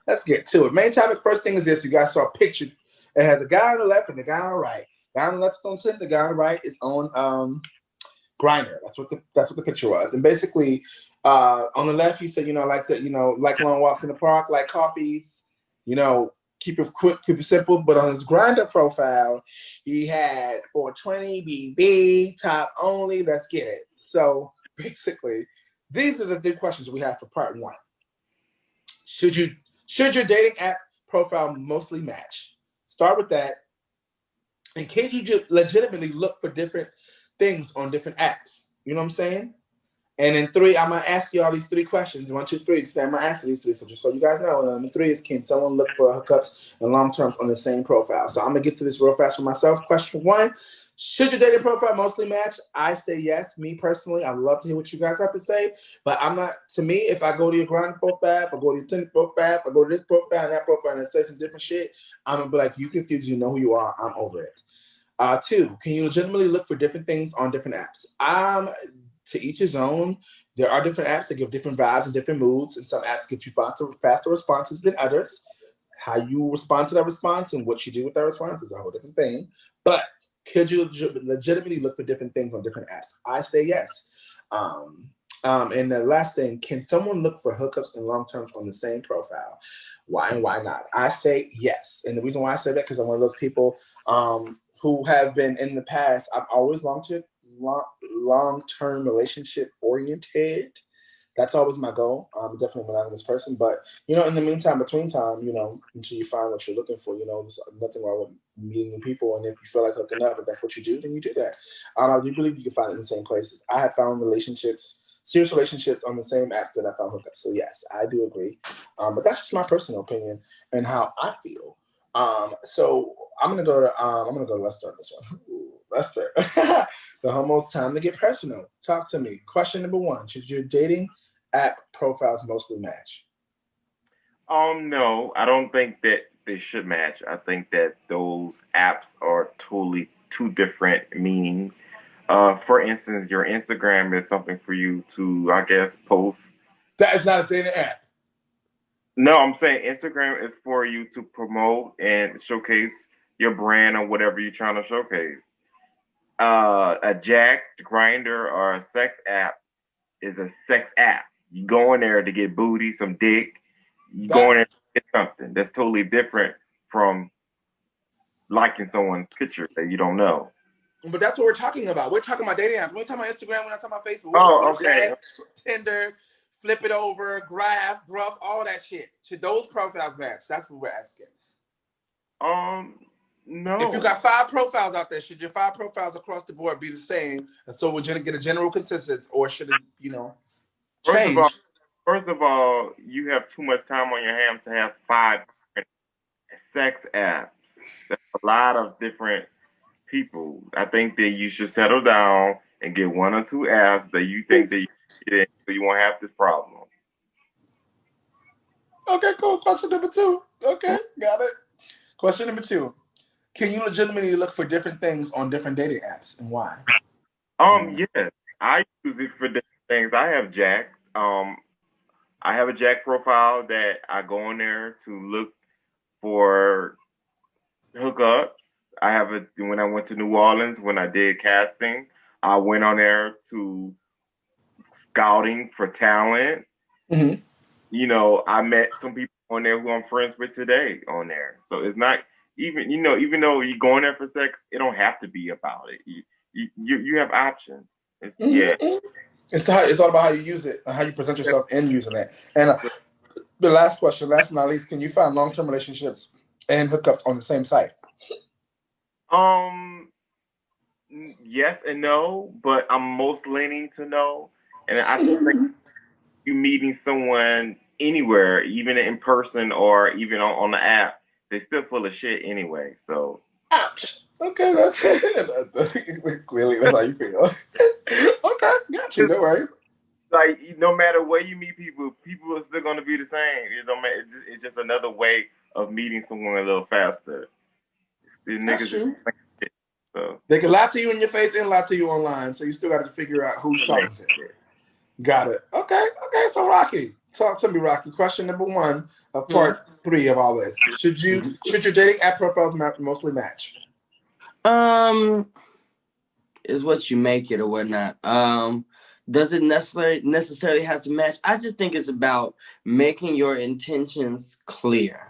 let's get to it. Main topic. First thing is this: you guys saw a picture. It has a guy on the left and the guy on the right. The guy on the left is on Tinder. The guy on the right is on Grinder. That's what the picture was. And basically, on the left, he said, like long walks in the park, like coffees, keep it quick, keep it simple. But on his Grinder profile, he had 420 BB, top only. Let's get it. So basically, these are the three questions we have for part one. Should your dating app profile mostly match? Start with that. And can you legitimately look for different things on different apps? You know what I'm saying? And in three, I'm going to ask you all these three questions. 1, 2, 3. I'm going to answer these three. So just so you guys know, number 3 is, can someone look for hookups and long terms on the same profile? So I'm going to get to this real fast for myself. Question 1, should your dating profile mostly match? I say yes. Me personally, I'd love to hear what you guys have to say. But I'm not, to me, if I go to your Grindr profile, I go to your Tinder profile, I go to this profile and that profile and say some different shit, I'm going to be like, you confused, you know who you are. I'm over it. 2, can you legitimately look for different things on different apps? To each his own. There are different apps that give different vibes and different moods, and some apps give you faster responses than others. How you respond to that response and what you do with that response is a whole different thing. But could you legitimately look for different things on different apps? I say yes. And the last thing, can someone look for hookups and long terms on the same profile? Why and why not? I say yes. And the reason why I say that, because I'm one of those people who have been in the past, I've always long-term relationship oriented. That's always my goal. I'm definitely a monogamous person, but in the meantime, between time, until you find what you're looking for, there's nothing wrong with meeting new people. And if you feel like hooking up, if that's what you do, then you do that. I do believe you can find it in the same places. I have found serious relationships on the same apps that I found hookups. So yes, I do agree. But that's just my personal opinion and how I feel. So I'm gonna go to let's start this one. Ooh, Lester. The almost time to get personal. Talk to me. Question number 1: should your dating app profiles mostly match? No, I don't think that they should match. I think that those apps are totally two different meanings. For instance, your Instagram is something for you to, I guess, post. That is not a dating app. No, I'm saying Instagram is for you to promote and showcase your brand or whatever you're trying to showcase. A Jack, Grinder, or a sex app is a sex app. You go in there to get booty, some dick. You go in there to get something. That's totally different from liking someone's picture that you don't know. But that's what we're talking about. We're talking about dating apps. We're talking about Instagram. We're not talking about Facebook. We're talking Oh, about okay. Jack, Tinder, Flip It Over, Graph, Gruff, all that shit. Should those profiles match? That's what we're asking. No. If you got 5 profiles out there, should your 5 profiles across the board be the same? And so we're gonna get a general consensus, or should it, change? First of all, you have too much time on your hands to have 5 different sex apps. That's a lot of different people. I think that you should settle down and get 1 or 2 apps that you think that you get in, so you won't have this problem. Okay, cool. Question number 2. Okay, got it. Question number 2. Can you legitimately look for different things on different dating apps, and why? Yes, I use it for different things. I have Jack. I have a Jack profile that I go on there to look for hookups. I have a when I went to New Orleans when I did casting, I went on there to scouting for talent. Mm-hmm. I met some people on there who I'm friends with today on there. So it's not even even though you go in there for sex, it don't have to be about it. You have options. It's yeah. Mm-hmm. It's all about how you use it and how you present yourself in using it. And the last question, last but not least, can you find long-term relationships and hookups on the same site? Um. Yes and no, but I'm most leaning to no. And I think you meeting someone anywhere, even in person or even on the app, they still full of shit anyway. So Ouch. Okay, that's clearly that's how you feel. Okay, got you. No worries. like no matter where you meet people, people are still gonna be the same. It don't matter. It's just another way of meeting someone a little faster. These That's niggas is true. so. They can lie to you in your face and lie to you online, so you still got to figure out who you're talking to. Got it. Okay. So Rocky, talk to me, Rocky. Question number 1 of part three of all this. Should your dating app profiles mostly match? Is what you make it or whatnot. Does it necessarily have to match? I just think it's about making your intentions clear.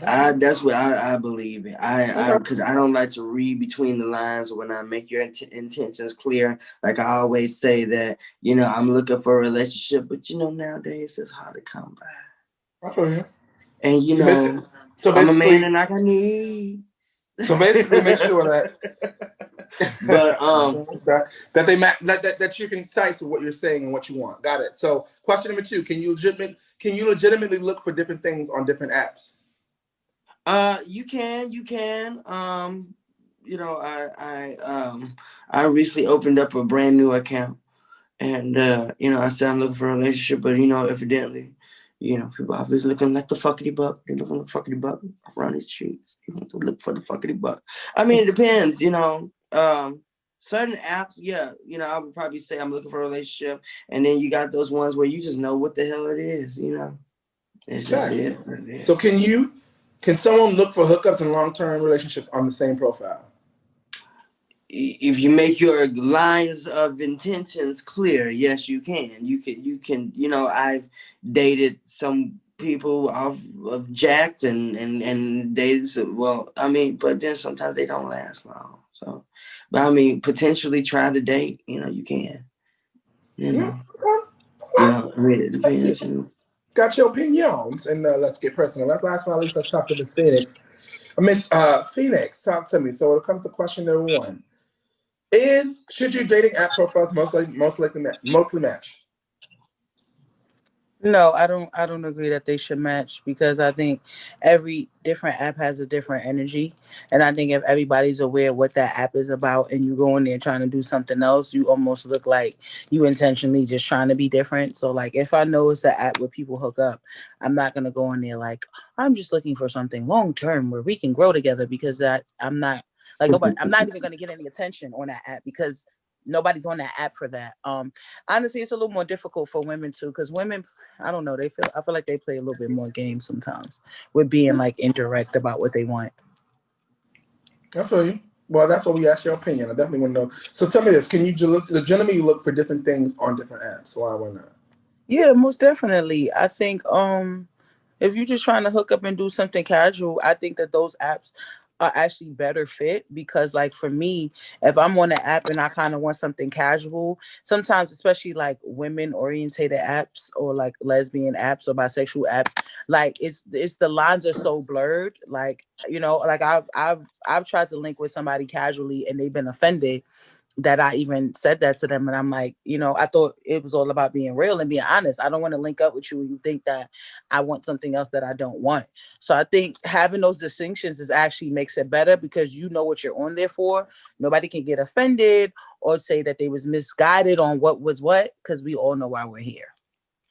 That's what I believe in. Because I don't like to read between the lines when I make your intentions clear. Like I always say that, I'm looking for a relationship, but nowadays it's hard to come by. I feel you. And so I'm a man and I got needs. So basically, make sure that, but that they that you can decipher what you're saying and what you want. Got it. So question number 2: Can you legitimately look for different things on different apps? You can. I recently opened up a brand new account, and I said I'm looking for a relationship, but evidently, people always looking like the fuckity buck. They're looking for the fuckity buck around the streets. They want to look for the fuckity buck. I mean, it depends. Certain apps, I would probably say I'm looking for a relationship, and then you got those ones where you just know what the hell it is. It's just it. So can someone look for hookups and long-term relationships on the same profile? If you make your lines of intentions clear, yes, you can. You can. I've dated some people of jacked and dated some, but then sometimes they don't last long. So, but potentially try to date. You can. It depends. Got your opinions, and let's get personal. Last but not least, let's talk to Miss Phoenixx. Miss Phoenixx, talk to me. So when it comes to question number 1, should your dating app profiles mostly match? No, I don't agree that they should match, because I think every different app has a different energy. And I think if everybody's aware of what that app is about and you go in there trying to do something else, you almost look like you intentionally just trying to be different. So like if I know it's an app where people hook up, I'm not gonna go in there like I'm just looking for something long term where we can grow together, because I'm not even gonna get any attention on that app, because nobody's on that app for that. Honestly, it's a little more difficult for women too, because women, I don't know, I feel like they play a little bit more games sometimes with being like indirect about what they want. I feel you. Well, that's what we asked your opinion. I definitely want to know. So tell me this: can you legitimately look for different things on different apps? Why not? Yeah, most definitely. I think if you're just trying to hook up and do something casual, I think that those apps are actually better fit, because like for me, if I'm on an app and I kind of want something casual, sometimes especially like women orientated apps or like lesbian apps or bisexual apps, like it's the lines are so blurred, like like I've tried to link with somebody casually and they've been offended that I even said that to them. And I'm like, I thought it was all about being real and being honest. I don't want to link up with you and you think that I want something else that I don't want. So I think having those distinctions is actually makes it better, because you know what you're on there for. Nobody can get offended or say that they was misguided on what was what, because we all know why we're here.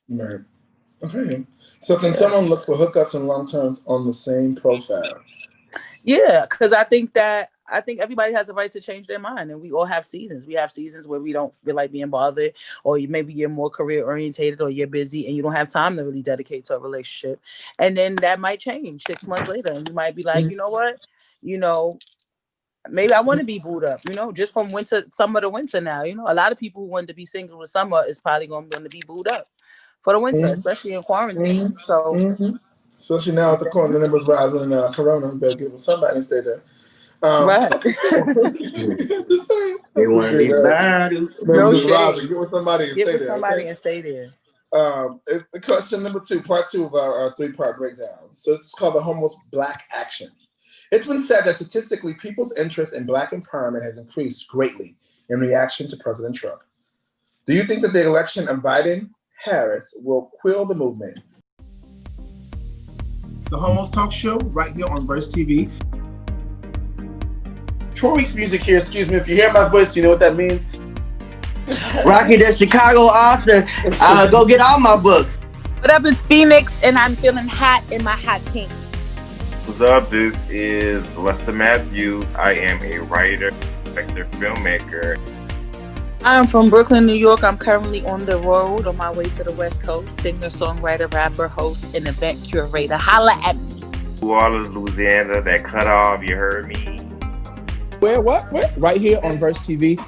Right. Okay. So can someone look for hookups and long terms on the same profile? Yeah, because I think everybody has a right to change their mind, and we all have seasons. We have seasons where we don't feel like being bothered, or maybe you're more career orientated, or you're busy and you don't have time to really dedicate to a relationship. And then that might change 6 months later, and you might be like, you know what, maybe I want to be booed up, just from summer to winter now. A lot of people who want to be single with summer is probably going to be booed up for the winter, especially in quarantine. So. Especially now with the numbers rising in Corona, you better get with somebody and stay there. Right. Just saying. They want to be bad. No shade. Get with somebody and get stay with there. Somebody okay? and stay there. Question number 2, part 2 of our 3-part breakdown. So it's called the Homeless Black Action. It's been said that statistically, people's interest in Black empowerment has increased greatly in reaction to President Trump. Do you think that the election of Biden-Harris will quell the movement? The Homos Talk Show right here on Verse TV. Troy Weeks music here. Excuse me, if you hear my voice, you know what that means. Rocky, the Chicago author. Go get all my books. What up, it's Phoenixx, and I'm feeling hot in my hot pink. What's up? This is Lester Matthews. I am a writer, director, filmmaker. I'm from Brooklyn, New York. I'm currently on the road on my way to the West Coast. Singer, songwriter, rapper, host, and event curator. Holla at me. New Orleans, Louisiana, that cut off, you heard me. Where? What? Where? Right here on Verse TV.